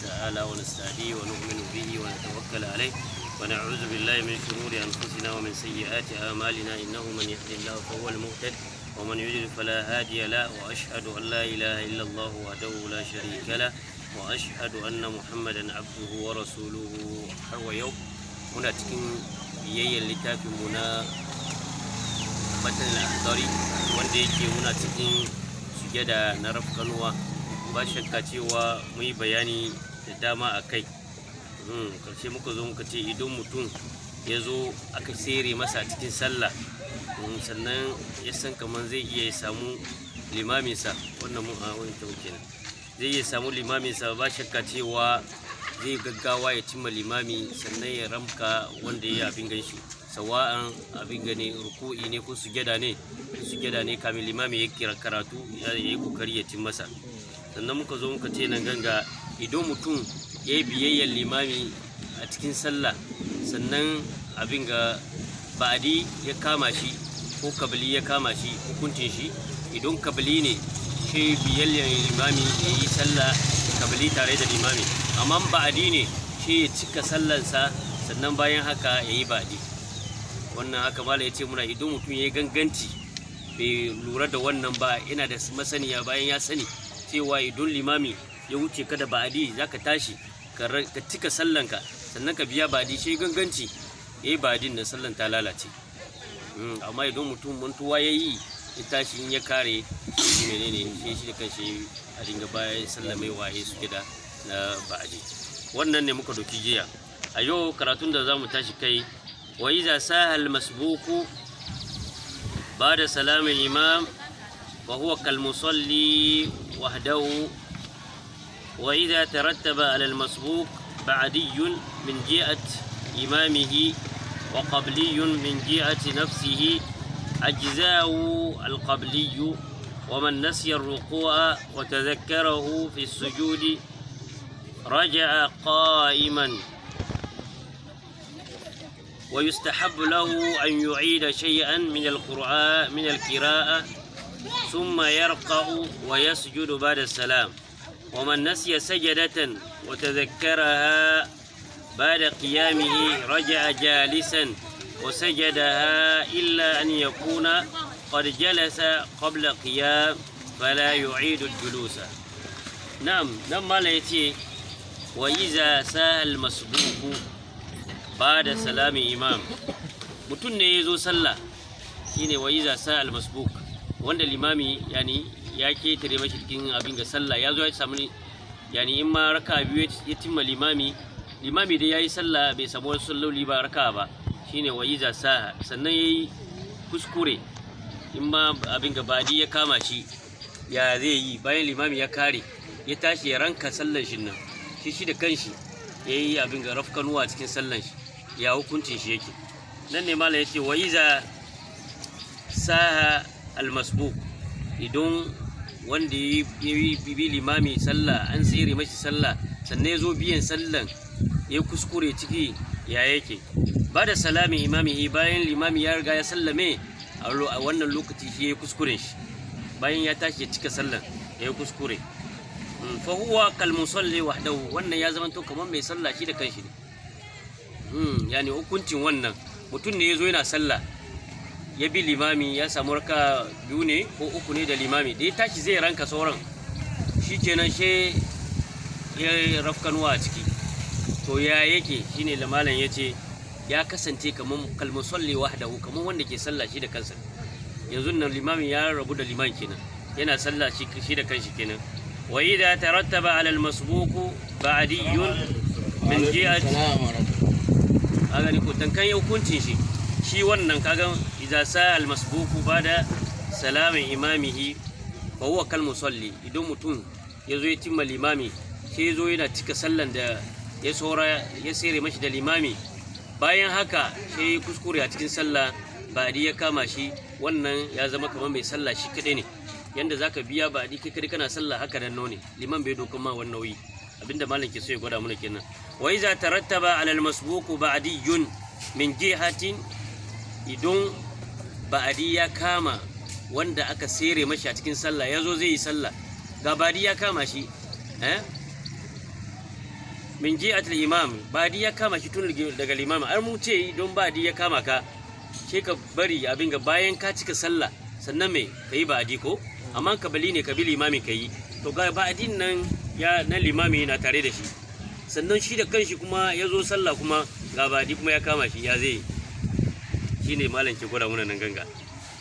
تعالى ونستهديه ونؤمن به ونتوكل عليه ونعوذ بالله من شرور أنفسنا ومن سيئات أعمالنا إنه من يهد الله فهو المهتد ومن يضلل فلا هادي له وأشهد أن لا إله إلا الله وحده لا شريك له وأشهد أن محمدا عبده ورسوله har yau muna cikin biyayyen littafin mu na matan al-Akhdari wanda yake muna cikin sujada na rafkanuwa ba shakka cewa mu yi bayani da dama a kai karshe muka zo muka ce idan mutum ya zo aka sere masa cikin sallah sannan ya san kamar zai iya samu limaminsa wannan mun a wani kyau kenan zai iya samu limaminsa ba shakka cewa zai gaggawa ya cimma limami sannan ya ramka wanda ya abin ganshi sawa'an abin gane ruku'i ne ko sujada ne kamin limami ya kira karatu ya yi kokari ya cin masa. Sannan muka zo muka ce nan ganga idan mutum ya yi biyayyar limami a cikin sallah sannan abin ga ba'adi ya kama shi ko kabili ya kama shi hukuncin shi idan kabili ne shi biyayyar limami ya yi sallah kabili tare da limami, amma ba'adi ne shi ya cika sallansa sannan bayan haka ya yi ba'adi. Wannan haka mala ya ce muna idan mutum ya yi ganganci bai lura da wannan ba yana da masaniya bayan ya sani cewa idan limami ya wuce ka da ba'adi za ka tashi ka cika sallanka sannan ka biya ba'adi shi ganganci ya yi ba'adin da sallan ta lalace. Amma idan mutum mantuwa ya yi ya tashi in ya kare shi menene shi da kanshi a dinga bayan sallamai waye suke da na ba'adi. Wannan ne muka doki jiya. A yau karatun da za mu tashi kai wa iza sahal masbuku ba'da salamil imam wa huwa kal musalli wahdahu wa idha tarattaba ala al masbuk ba'diyyun min jihati imamihi wa qabliyyun min jihati nafsihi ajza'u al qabliyyu wa man nasiya ar ruku'a wa tadhakkarahu fi as sujudi raja'a qa'iman ويستحب له أن يعيد شيئا من القرآن من القراءة ثم يرقع ويسجد بعد السلام ومن نسي سجدة وتذكرها بعد قيامه رجع جالسا وسجدها إلا أن يكون قد جلس قبل قيام فلا يعيد الجلوس. نعم لما ليتي وإذا ساه المسبوق ba da salami imam mutum ne ya zo sallah shine wa iza sa al-masbuk wanda limami yani ya ketare mashi cikin abin ga sallah ya zo ya samu yani in ma raka biyu ya timma limami da yayi sallah bai samu wasu salloli ba raka ba shine wa iza sa sannan yayi kuskure in ma abin ga badi ya kama shi ya zai yi bayan limami ya kare ya tashi ya ranka sallan shi nan shi da kanshi yayi abin ga rafkanuwa cikin sallan shi ya hukuncin shi yake. Nan ne mala yace wa iza saha almasbuk idan wanda ya bi limami sallah an tsere mashi sallah sannan ya zo biyan sallan ya kuskure ciki ya yake ba da salami imamihi bayan limami ya riga ya sallame a wannan lokaci shi ya kuskuren shi bayan ya tashi ya cika sallan ya kuskure fa huwa kal musalli wahdahu wannan ya zama to kamar mai sallah shi da kanshi ne. Yani hukuncin wannan mutum ne ya zo yana sallah ya bi limami ya samu raka biyu ne ko uku ne da limami da ya tashi zai ranka sauran shi kenan she ya rafkanuwa a ciki to ya yake shine lamalan ya ce ya kasance kamar kalmusalli wahdahu kamar wanda ke sallah shi da kansa yanzu nan limami ya rabu da liman kenan yana sallah shi da kanshi kenan wa idha tarattaba ala al-masbuq ba'diyyun min jihati kaga ni ko tankan ya hukuncin shi wannan kaga idza sa al masbuku bada salamin imamihi fa huwa kal musalli idan mutum yazo ya timma limami sai yazo yana cika sallan da ya sere mashi da limami bayan haka sai kuskure a cikin sallah ba'di ya kama shi wannan ya zama kamar mai sallah shi kadai ne yanda zaka biya ba'di kai kadai kana sallah haka dan ne liman bai dokan ma wannan nauyi abinda malam ke so ya gwada mana kenan. Wa iza tarattaba ala al-masbuq ba'diyyun min jihatin idan ba'di ya kama wanda aka sere mashi a cikin sallah yazo zai yi sallah ga ba'di ya kama shi min ji'atul imam ba'di ya kama shi tun daga limami har mu ce don ba'di ya kama ka sai ka bari abin ga bayan ka cika sallah sannan me kai ba'di ko amma kabali ne ka bi limami kai to ga ba'din nan ya na limami na tare da shi sannan shi da kanshi kuma ya zo sallah kuma ga ba'di kuma ya kama shi ya zai shine malam ke gwada muna nan ganga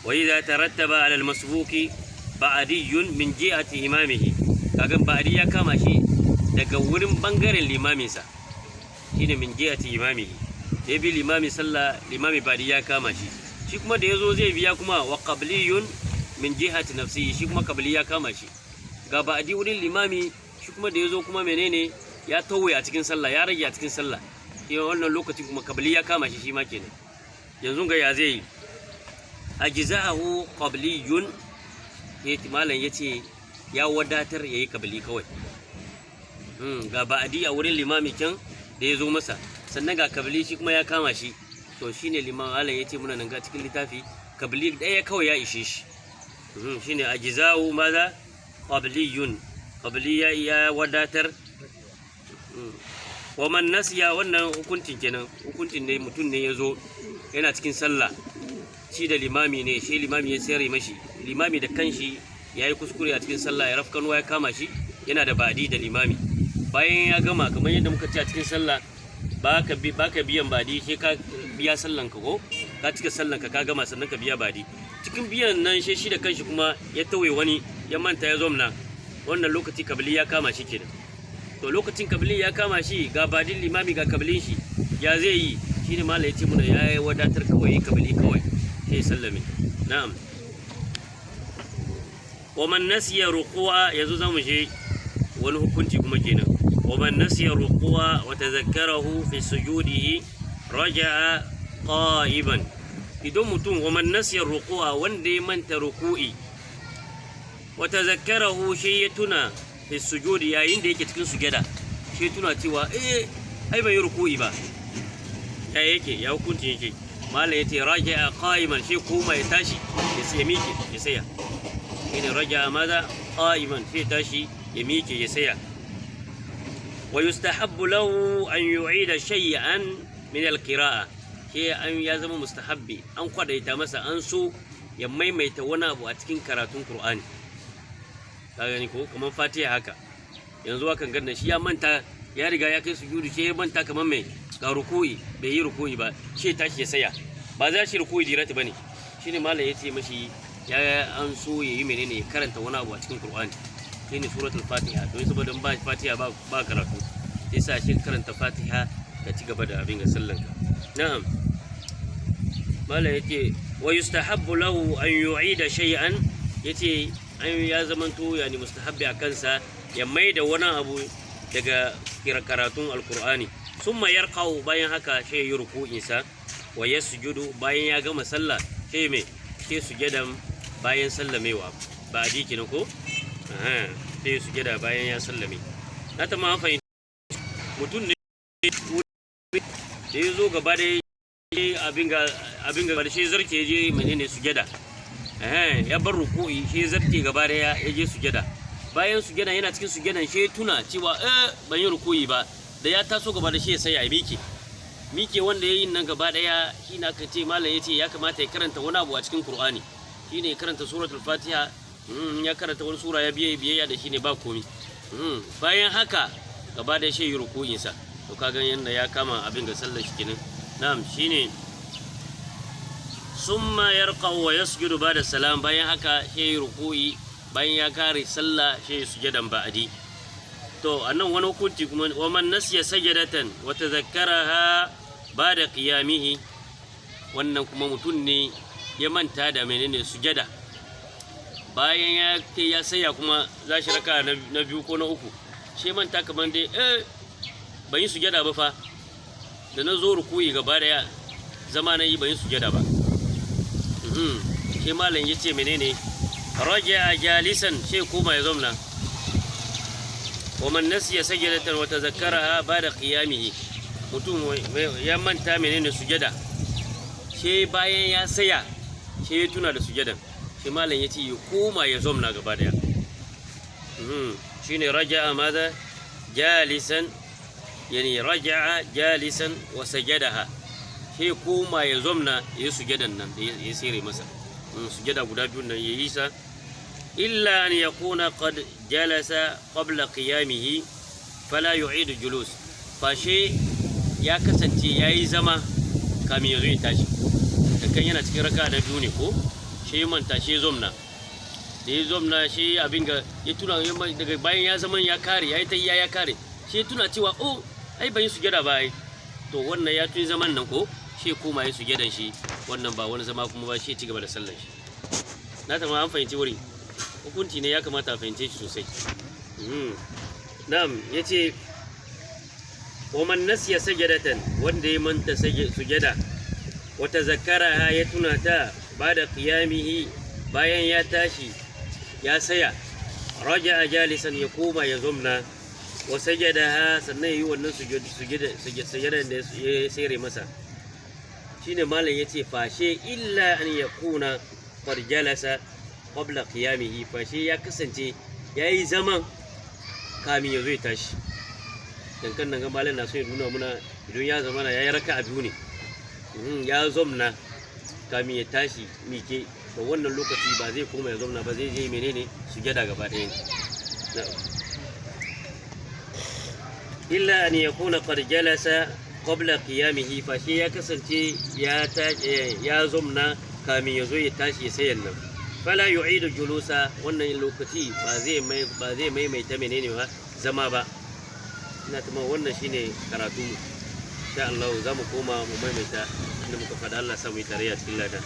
wa idza tarattaba ala al-masbuqi ba'diyun min ji'ati imamihi kaga ba'di ya kama shi daga wurin bangaren limaminsa shine min jihati imamihi da bi limami sallah limami ba'di ya kama shi kuma da yazo zai biya kuma wa qabliyun min jihati nafsihi shi kuma qabli ya kama shi ga ba'di wurin limami shi kuma da yazo kuma menene ya tauye a cikin sallah ya rage a cikin sallah shi wannan lokacin kuma qabli ya kama shi ma kenan yanzu ga ya zai ajza'ahu qabliyun malam yace ya wadatar yayi qabli kawai ga ba'adi a wurin limami can da ya zo masa sannan ga kabili shi kuma ya kama shi to shine liman Allah ya ce muna nan ga cikin littafi kabili ɗaya kawai ya ishe shi shine ajza'u maza qabliyun qabli ya wadatar wa man nasiya wannan hukuncin kenan hukuncin ne mutum ne ya zo yana cikin sallah shi da limami ne shi limami ya sayar mashi limami da kanshi ya yi kuskure a cikin sallah ya rafkanuwa ya kama shi yana da ba'adi da limami bayan ya gama kamar yadda muka ce a cikin sallah ba ka biyan badi sai ka biya sallan ka ko ka cika sallan ka gama sannan ka biya badi cikin biyan nan shi da kanshi kuma ya tauye wani ya manta ya zomna wannan lokaci kabili ya kama shi kenan to lokacin kabili ya kama shi ga badin limami ga kabilin shi ya zai yi shine malai ya ce muna ya wadatar kawai kabili kawai sai sallame na'am wa man nasiya ruku'a yanzu zamu je wani hukunci kuma kenan ومن نسي الركوع وتذكره في سجوده رجع قائما idan mutum ومن نسي الركوع wanda ya manta ruku'i وتذكره shi ya tuna fi sujudi yayin da yake cikin sujada shi tuna cewa ai bai ruku'i ba ya hukunci yake mala yace raja'a qa'iman shi kuma ya tashi ya miƙe ya saya ina raja'a maza qa'iman shi tashi ya miƙe ya saya ويستحب له أن يعيد شيئا من القراءة شيء أن يزم مستحبي أن قد يتمسى أنسو يميميت وانا أبو أتكين كراتون قرآن يعني كمان فاتحة هكا yanzu akan ganna shi ya manta ya riga ya kai sujudu shi ya manta kaman mai ga ruku'i bai yi ruku'i ba shi tashi ya saya ba za shi ruku'i dirati bane shine mallam yace mashi ya an so yayi menene karanta wani abu a cikin Qur'ani shine suratul Fatiha don saboda ba Fatiha ba karatu yasa shi karanta Fatiha ka ci gaba da abin ga sallanka na'am mallam yace wa yustahabbu lahu an yu'ida shay'an yace an ya zamanto yani mustahabbi akan sa ya maida wani abu daga karatun alkur'ani summa yarqau bayan haka sai ya ruku'in sa wa yasjudu bayan ya gama sallah sai me sai sujudan bayan sallamewa ba ji kina ko sai sujada bayan ya sallame na ta ma fahimta mutum ne da ya zo gaba da abin ga shi zarke je menene sujada ya bar ruku'i shi zarke gaba da ya je sujada bayan sujada yana cikin sujadan shi tuna cewa ban yi ruku'i ba da ya taso gaba da shi sai ya mike wanda yayin nan gaba daya shi na ka ce mallam yace ya kamata ya karanta wani abu a cikin Qur'ani shine ya karanta suratul Fatiha ya karanta wani sura ya biyayya da shine ba komai bayan haka gaba da shi ruku'in sa to kaga yanda ya kama abin ga sallar shi kenan na'am shine summa yarqa wa yasjudu ba'da salam bayan haka shi ruku'i bayan ya kare sallah shi sujudan ba'di to annan wani hukunci kuma wa man nasiya sajadatan wa tadhakkaraha ba'da qiyamihi wannan kuma mutum ne ya manta da menene sujada bayan ya saya kuma za shi raka na biyu ko na uku shi manta kaman dai ban yi sujada ba fa da na zo rukuyi gaba daya zama na yi ban yi sujada ba shi malam ya ce menene raja jalisan shi kuma ya zamna wa man nasiya sajadatan wa tazakkaraha ba'da qiyamihi mutum ya manta menene sujada shi bayan ya saya shi ya tuna da sujadan shi malam ya ce ya koma ya zamna gaba daya shine raja maza jalisan yani raja'a jalisan wa sajadaha sai koma ya zomna ya sujadan nan da ya sire masa sujada guda biyun nan ya yi sa illa an yakuna qad jalasa qabla qiyamihi fala yu'idu julus fashe ya kasance yayi zama kamin ya zo ya tashi kan yana cikin raka da biyu ne ko shi manta shi zomna da ya zomna shi abin ga ya tuna daga bayan ya zaman ya kare ya yi ta ya kare shi ya tuna cewa oh ai ban yi sujada ba ai to wannan ya tuni zaman nan ko shi koma ya sujadan shi wannan ba wani zama kuma ba shi ci gaba da sallar shi na ta ma an fahimci wuri hukunci ne ya kamata a fahimce shi sosai na'am yace wa man nasiya sajadatan wanda ya manta sujada wata zakaraha ya tuna ta ba da qiyamihi bayan ya tashi ya saya raja'a jalisan ya koma ya zumna wa sajadaha sannan yi wannan sujadan da ya sere masa shine malam yace fashe illa an yakuna qad jalasa qabla qiyamihi fashe ya kasance yayi zaman kamin ya zo ya tashi dan kan nan malam na so ya nuna muna idan ya zama yayi raka'a biyu ne ya zomna kamin ya tashi mike to wannan lokaci ba zai koma ya zomna ba zai je menene sujada gaba ɗaya ne illa an yakuna qad jalasa qabla qiyamihi fa shi ya kasance ya zomna kamin ya zo ya tashi ya sayan nan fala yu'idu julusa wannan lokaci ba zai maimaita menene ba zama ba ina tuma wannan shine karatu mu insha Allah za mu koma mu maimaita inda muka faɗa Allah samu yi tarayya cikin ladan.